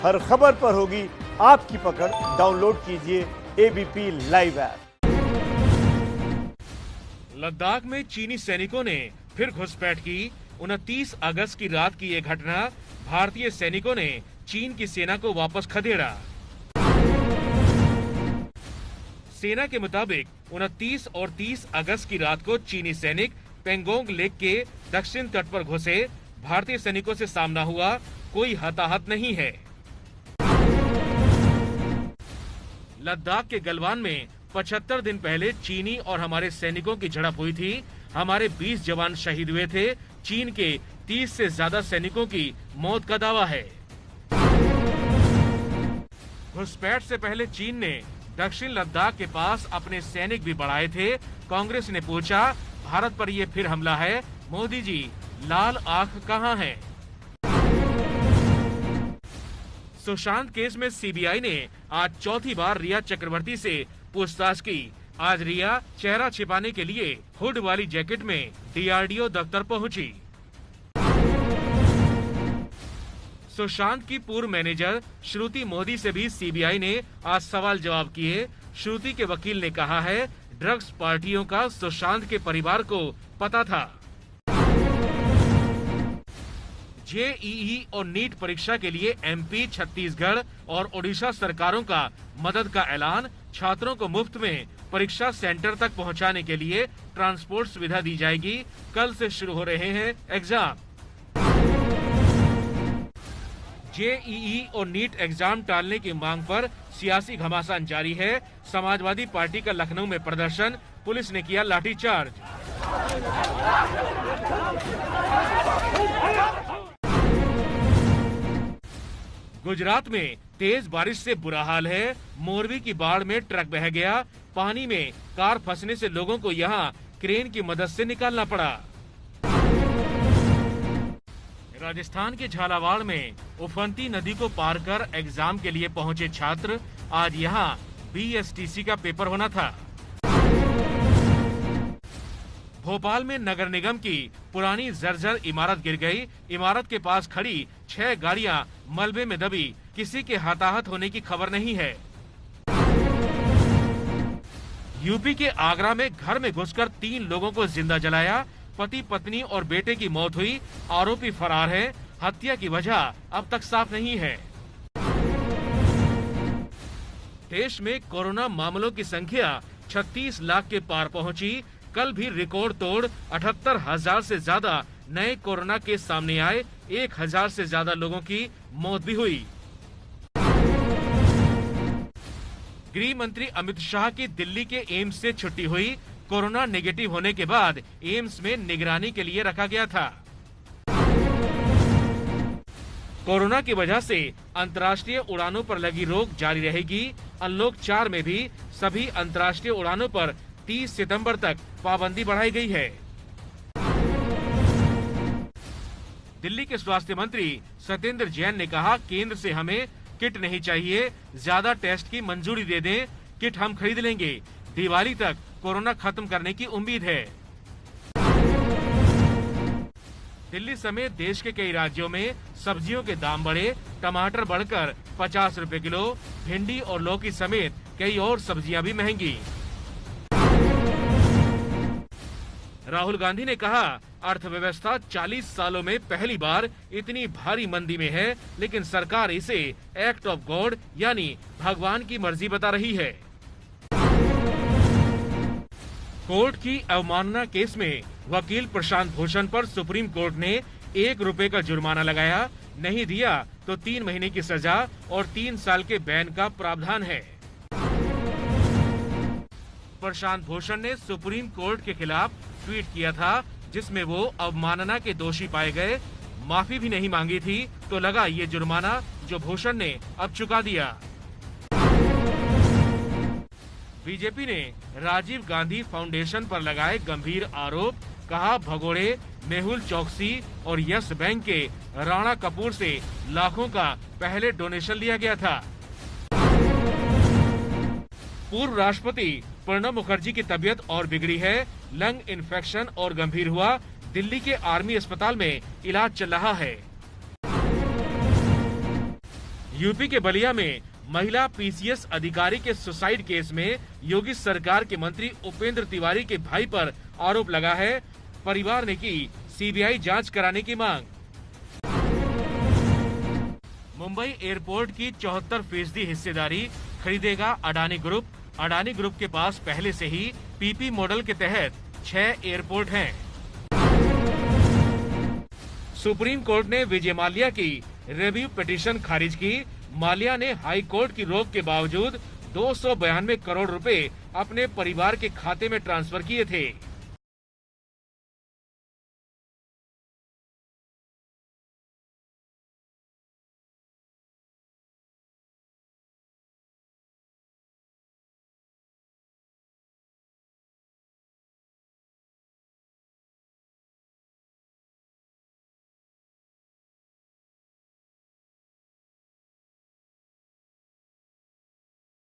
हर खबर पर होगी आपकी पकड़। डाउनलोड कीजिए एबीपी लाइव ऐप। लद्दाख में चीनी सैनिकों ने फिर घुसपैठ की। 29 अगस्त की रात की ये घटना, भारतीय सैनिकों ने चीन की सेना को वापस खदेड़ा। सेना के मुताबिक 29 और 30 अगस्त की रात को चीनी सैनिक पेंगोंग लेक के दक्षिण तट पर घुसे। भारतीय सैनिकों से सामना हुआ, कोई हताहत नहीं है। लद्दाख के गलवान में 75 दिन पहले चीनी और हमारे सैनिकों की झड़प हुई थी। हमारे 20 जवान शहीद हुए थे। चीन के 30 से ज्यादा सैनिकों की मौत का दावा है। घुसपैठ से पहले चीन ने दक्षिण लद्दाख के पास अपने सैनिक भी बढ़ाए थे। कांग्रेस ने पूछा, भारत पर यह फिर हमला है, मोदी जी लाल आंख कहां है? सुशांत केस में सीबीआई ने आज चौथी बार रिया चक्रवर्ती से पूछताछ की। आज रिया चेहरा छिपाने के लिए हुड वाली जैकेट में डीआरडीओ दफ्तर पहुंची। सुशांत की पूर्व मैनेजर श्रुति मोदी से भी सीबीआई ने आज सवाल जवाब किए। श्रुति के वकील ने कहा है, ड्रग्स पार्टियों का सुशांत के परिवार को पता था। जेईई और नीट परीक्षा के लिए एमपी, छत्तीसगढ़ और ओडिशा सरकारों का मदद का ऐलान। छात्रों को मुफ्त में परीक्षा सेंटर तक पहुंचाने के लिए ट्रांसपोर्ट सुविधा दी जाएगी। कल से शुरू हो रहे हैं एग्जाम। जेईई और नीट एग्जाम टालने की मांग पर सियासी घमासान जारी है। समाजवादी पार्टी का लखनऊ में प्रदर्शन, पुलिस ने किया लाठीचार्ज। गुजरात में तेज बारिश से बुरा हाल है। मोरबी की बाढ़ में ट्रक बह गया। पानी में कार फंसने से लोगों को यहां क्रेन की मदद से निकालना पड़ा। राजस्थान के झालावाड़ में उफनती नदी को पार कर एग्जाम के लिए पहुंचे छात्र। आज यहां बीएसटीसी का पेपर होना था। भोपाल में नगर निगम की पुरानी जर्जर इमारत गिर गई। इमारत के पास खड़ी 6 गाड़ियां मलबे में दबी। किसी के हताहत होने की खबर नहीं है। यूपी के आगरा में घर में घुसकर 3 लोगों को जिंदा जलाया। पति, पत्नी और बेटे की मौत हुई। आरोपी फरार है। हत्या की वजह अब तक साफ नहीं है। देश में कोरोना मामलों की संख्या 36 लाख के पार पहुंची। कल भी रिकॉर्ड तोड़ 78,000 से ज्यादा नए कोरोना केस सामने आए। 1,000 से ज्यादा लोगों की मौत भी हुई। गृह मंत्री अमित शाह की दिल्ली के एम्स से छुट्टी हुई। कोरोना नेगेटिव होने के बाद एम्स में निगरानी के लिए रखा गया था। कोरोना की वजह से अंतर्राष्ट्रीय उड़ानों पर लगी रोक जारी रहेगी। अनलॉक 4 में भी सभी अंतर्राष्ट्रीय उड़ानों पर 30 सितंबर तक पाबंदी बढ़ाई गई है। दिल्ली के स्वास्थ्य मंत्री सत्येंद्र जैन ने कहा, केंद्र से हमें किट नहीं चाहिए, ज्यादा टेस्ट की मंजूरी दे दें, किट हम खरीद लेंगे। दिवाली तक कोरोना खत्म करने की उम्मीद है। दिल्ली समेत देश के कई राज्यों में सब्जियों के दाम बढ़े। टमाटर बढ़कर 50 रुपए किलो, भिंडी और लौकी समेत कई और सब्जियां भी महंगी। राहुल गांधी ने कहा, अर्थव्यवस्था 40 सालों में पहली बार इतनी भारी मंदी में है, लेकिन सरकार इसे एक्ट ऑफ गॉड यानी भगवान की मर्जी बता रही है। कोर्ट की अवमानना केस में वकील प्रशांत भूषण पर सुप्रीम कोर्ट ने 1 रुपए का जुर्माना लगाया। नहीं दिया तो 3 महीने की सजा और 3 साल के बैन का प्रावधान है। प्रशांत भूषण ने सुप्रीम कोर्ट के खिलाफ ट्वीट किया था, जिसमें वो अवमानना के दोषी पाए गए। माफी भी नहीं मांगी थी तो लगा ये जुर्माना, जो भूषण ने अब चुका दिया। बीजेपी ने राजीव गांधी फाउंडेशन पर लगाए गंभीर आरोप। कहा, भगोड़े, मेहुल चौकसी और यस बैंक के राणा कपूर से लाखों का पहले डोनेशन लिया गया था। पूर्व राष्ट्रपति प्रणब मुखर्जी की तबीयत और बिगड़ी है। लंग इन्फेक्शन और गंभीर हुआ। दिल्ली के आर्मी अस्पताल में इलाज चल रहा है। यूपी के बलिया में महिला पीसीएस अधिकारी के सुसाइड केस में योगी सरकार के मंत्री उपेंद्र तिवारी के भाई पर आरोप लगा है। परिवार ने की सीबीआई जांच कराने की मांग। मुंबई एयरपोर्ट की 74% हिस्सेदारी खरीदेगा अडानी ग्रुप। अडानी ग्रुप के पास पहले से ही पीपी मॉडल के तहत 6 एयरपोर्ट हैं। सुप्रीम कोर्ट ने विजय माल्या की रिव्यू पिटीशन खारिज की। माल्या ने हाई कोर्ट की रोक के बावजूद 292 करोड़ रुपए अपने परिवार के खाते में ट्रांसफर किए थे।